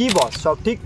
কি বস সব ঠিক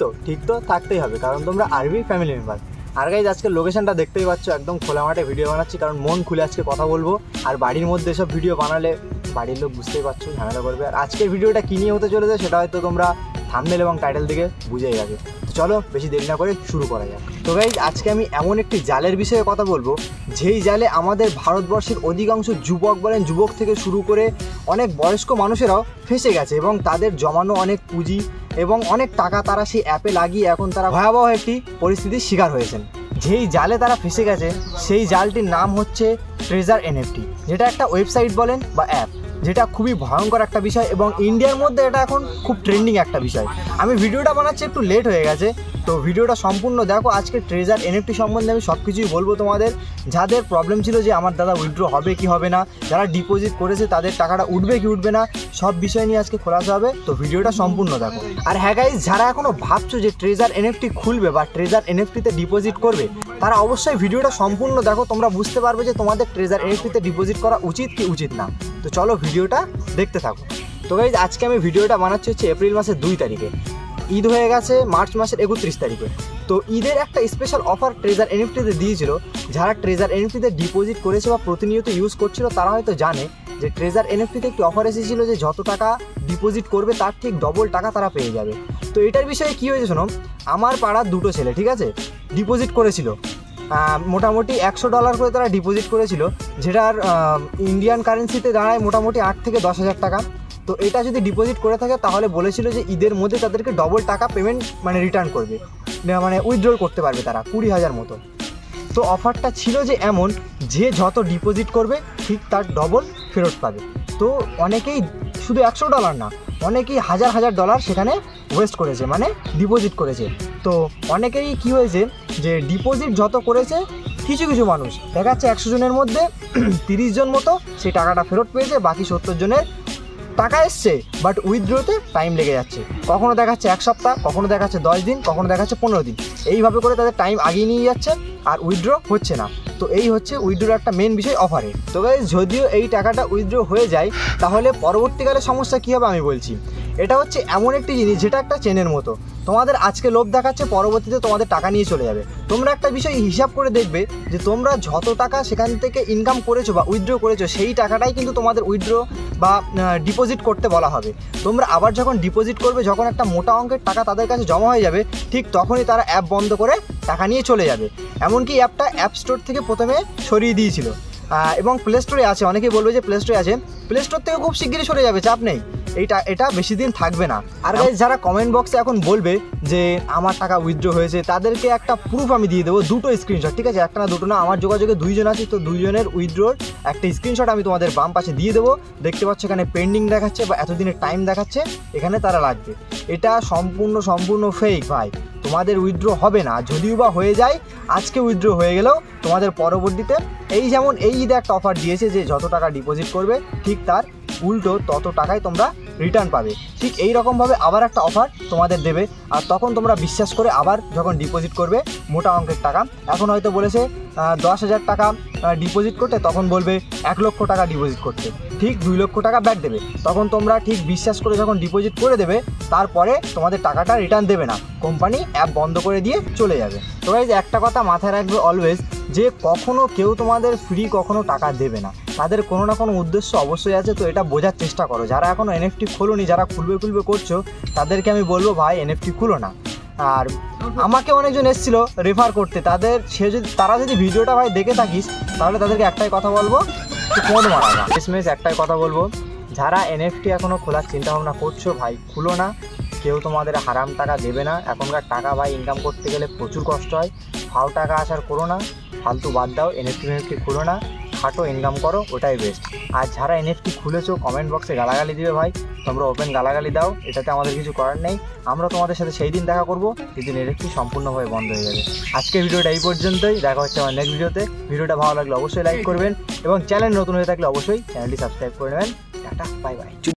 তো থাকতেই হবে, কারণ তোমরা আরবি ফ্যামিলি মেম্বার। আর গাইজ আজকে লোকেশনটা দেখতেই পাচ্ছ, একদম খোলা মাঠে ভিডিও বানাচ্ছি, কারণ মন খুলে আজকে কথা বলবো। আর বাড়ির মধ্যে এসব ভিডিও বানালে বাড়ির লোক বুঝতেই পারছো ঝামেলা করবে। আর আজকের ভিডিওটা কী নিয়ে হতে চলেছে সেটা হয়তো তোমরা থাম্বনেল এবং টাইটেল থেকে বুঝেই গেছে। তো চলো বেশি দেরি না করে শুরু করা যাক। তো গাইজ আজকে আমি এমন একটি জালের বিষয়ে কথা বলবো, যেই জালে আমাদের ভারতবর্ষের অধিকাংশ যুবক বলেন, যুবক থেকে শুরু করে অনেক বয়স্ক মানুষেরাও ফেঁসে গেছে এবং তাদের জমানো অনেক পুঁজি এবং অনেক টাকা তারা সেই অ্যাপে লাগিয়ে এখন তারা ভয়াবহ একটি পরিস্থিতির শিকার হয়েছেন। যেই জালে তারা ফেঁসে গেছে সেই জালটির নাম হচ্ছে ট্রেজার এনএফটি, যেটা একটা ওয়েবসাইট বলেন বা অ্যাপ, যেটা খুবই ভয়ঙ্কর একটা বিষয় এবং ইন্ডিয়ার মধ্যে এটা এখন খুব ট্রেন্ডিং একটা বিষয়। আমি ভিডিওটা বানাচ্ছি একটু লেট হয়ে গেছে, তো ভিডিওটা সম্পূর্ণ দেখো। আজকে ট্রেজার এনএফটি সম্বন্ধে আমি সব কিছুই বলবো তোমাদের। যাদের প্রবলেম ছিল যে আমার দাদা উইথড্র হবে কি হবে না, যারা ডিপোজিট করেছে তাদের টাকাটা উঠবে কি উঠবে না, সব বিষয় নিয়ে আজকে খোলাসা হবে। তো ভিডিওটা সম্পূর্ণ দেখো। আর হ্যাঁ গাইজ, যারা এখনও ভাবছো যে ট্রেজার এনএফটি খুলবে বা ট্রেজার এনএফটিতে ডিপোজিট করবে, তারা অবশ্যই ভিডিওটা সম্পূর্ণ দেখো। তোমরা বুঝতে পারবে যে তোমাদের ট্রেজার এনএফটিতে ডিপোজিট করা উচিত কি উচিত না। তো চলো ভিডিওটা দেখতে থাকো। তো গাইজ আজকে আমি ভিডিওটা বানাচ্ছি হচ্ছে এপ্রিল মাসের 2 তারিখে। ঈদ হয়ে গেছে মার্চ মাসের 31 তারিখে। তো ঈদের একটা স্পেশাল অফার ট্রেজার এনএফটিতে দিয়েছিল। যারা ট্রেজার এনএফটিতে ডিপোজিট করেছে বা প্রতিনিয়ত ইউজ করছিল তারা হয়তো জানে যে ট্রেজার এনএফটিতে একটি অফার এসেছিল যে যত টাকা ডিপোজিট করবে তার ঠিক ডবল টাকা তারা পেয়ে যাবে। তো এটার বিষয়ে কী হয়েছে শোনো, আমার পাড়ার দুটো ছেলে ঠিক আছে ডিপোজিট করেছিল, মোটামুটি $100 করে তারা ডিপোজিট করেছিল, যেটার ইন্ডিয়ান কারেন্সিতে দাঁড়ায় মোটামুটি 8 থেকে 10,000 টাকা। তো এটা যদি ডিপোজিট করে থাকে তাহলে বলেছিল যে ঈদের মধ্যে তাদেরকে ডবল টাকা পেমেন্ট মানে রিটার্ন করবে, মানে উইথড্রল করতে পারবে তারা 20,000 মতো। তো অফারটা ছিল যে এমন যে যত ডিপোজিট করবে ঠিক তার ডবল ফেরত পাবে। তো অনেকেই শুধু $100 না, অনেকেই হাজার ডলার সেখানে ওয়েস্ট করেছে, মানে ডিপোজিট করেছে। তো অনেকেই কি হয়েছে যে ডিপোজিট যত করেছে, কিছু কিছু মানুষ দেখাচ্ছে 100 জনের মধ্যে 30 জন মতো সেই টাকাটা ফেরত পেয়েছে, বাকি 70 জনের টাকা এসছে বাট উইথড্রোতে টাইম লেগে যাচ্ছে। কখনো দেখাচ্ছে 1 সপ্তাহ, কখনো দেখাচ্ছে 10 দিন, কখনো দেখাচ্ছে 15 দিন। এইভাবে করে তাদের টাইম আগিয়ে নিয়ে যাচ্ছে আর উইথড্র হচ্ছে না। তো এই হচ্ছে উইথড্রোর একটা মেন বিষয় অফারে। তো গাইস যদিও এই টাকাটা উইথড্র হয়ে যায় তাহলে পরবর্তীকালে সমস্যা কী হবে আমি বলছি। এটা হচ্ছে এমন একটি জিনিস যেটা একটা চেনের মতো, তোমাদের আজকে লোভ দেখাচ্ছে, পরবর্তীতে তোমাদের টাকা নিয়ে চলে যাবে। তোমরা একটা বিষয় হিসাব করে দেখবে যে তোমরা যত টাকা সেখান থেকে ইনকাম করেছো বা উইথড্র করেছো সেই টাকাটাই কিন্তু তোমাদের উইথড্র বা ডিপোজিট করতে বলা হবে। তোমরা আবার যখন ডিপোজিট করবে, যখন একটা মোটা অঙ্কের টাকা তাদের কাছে জমা হয়ে যাবে, ঠিক তখনই তারা অ্যাপ বন্ধ করে টাকা নিয়ে চলে যাবে। এমনকি অ্যাপটা অ্যাপ স্টোর থেকে প্রথমে সরিয়ে দিয়েছিল এবং প্লে স্টোরে আছে, অনেকেই বলবে যে প্লে স্টোরে আছে, প্লে স্টোর থেকে খুব শিগগিরই সরে যাবে, চাপ নেই, এটা বেশি দিন থাকবে না। আর গাইস যারা কমেন্ট বক্সে এখন বলবে যে আমার টাকা উইথড্র হয়েছে, তাদেরকে একটা প্রুফ আমি দিয়ে দেবো, 2টো স্ক্রিনশট, ঠিক আছে, একটা না দুটো না, আমার যোগাযোগে 2 জন আছে, তো 2 জনের উইথড্রোর একটা স্ক্রিনশট আমি তোমাদের বাম পাশে দিয়ে দেবো। দেখতে পাচ্ছ এখানে পেন্ডিং দেখাচ্ছে বা এতদিনের টাইম দেখাচ্ছে, এখানে তারা লাগবে। এটা সম্পূর্ণ ফেক ভাই, তোমাদের উইথড্র হবে না। যদিও বা হয়ে যায়, আজকে উইথড্র হয়ে গেলেও তোমাদের পরবর্তীতে এই যেমন এই ঈদে একটা অফার দিয়েছে যে যত টাকা ডিপোজিট করবে ঠিক তার উল্টো তত টাকায় তোমরা রিটার্ন পাবে। ঠিক এই রকমভাবে আবার একটা অফার তোমাদের দেবে, আর তখন তোমরা বিশ্বাস করে আবার যখন ডিপোজিট করবে মোটা অঙ্কের টাকা, এখন হয়তো বলেছে 10,000 টাকা ডিপোজিট করতে, তখন বলবে 1 লক্ষ টাকা ডিপোজিট করতে, ঠিক 2 লক্ষ টাকা ব্যাক দেবে। তখন তোমরা ঠিক বিশ্বাস করে যখন ডিপোজিট করে দেবে, তারপরে তোমাদের টাকাটা রিটার্ন দেবে না, কোম্পানি অ্যাপ বন্ধ করে দিয়ে চলে যাবে। তো গাইস একটা কথা মাথায় রাখবে অলওয়েজ, যে কখনো কেউ তোমাদের ফ্রি কখনো টাকা দেবে না, তাদের কোনো না কোনো উদ্দেশ্য অবশ্যই আছে। তো এটা বোঝার চেষ্টা করো। যারা এখনও এনএফটি খোলোনি, যারা খুলবে করছো, তাদেরকে আমি বলবো ভাই এনএফটি খুলো না। আর আমাকে অনেকজন এসেছিল রেফার করতে, তারা যদি ভিডিওটা ভাই দেখে থাকিস, তাহলে তাদেরকে একটাই কথা বলবো, ফোন মারা না। শেষমেশ একটাই কথা বলবো, যারা এনএফটি এখনও খোলার চিন্তাভাবনা করছো ভাই খুলো না, কেউ তোমাদের হারাম টাকা দেবে না। এখনকার টাকা ভাই ইনকাম করতে গেলে প্রচুর কষ্ট হয়, ফাও টাকা আসার করো না, ফালতু বাদ দাও, এনএফটি খুলো না, খাটো ইনকাম করো, ওটাই বেস্ট। আর যারা এনএফটি খুলেছো কমেন্ট বক্সে গালাগালি দিবে ভাই, তোমরা ওপেন গালাগালি দাও, এটাতে আমাদের কিছু করার নেই। আমরা তোমাদের সাথে সেই দিন দেখা করবো যেদিন এনএফটি সম্পূর্ণভাবে বন্ধ হয়ে যাবে। আজকের ভিডিওটা এই পর্যন্তই, দেখা হচ্ছে আমার নেক্সট ভিডিওতে। ভিডিওটা ভালো লাগলে অবশ্যই লাইক করবেন এবং চ্যানেল নতুন হয়ে থাকলে অবশ্যই চ্যানেলটি সাবস্ক্রাইব করে নেবেন। Tata, bye bye.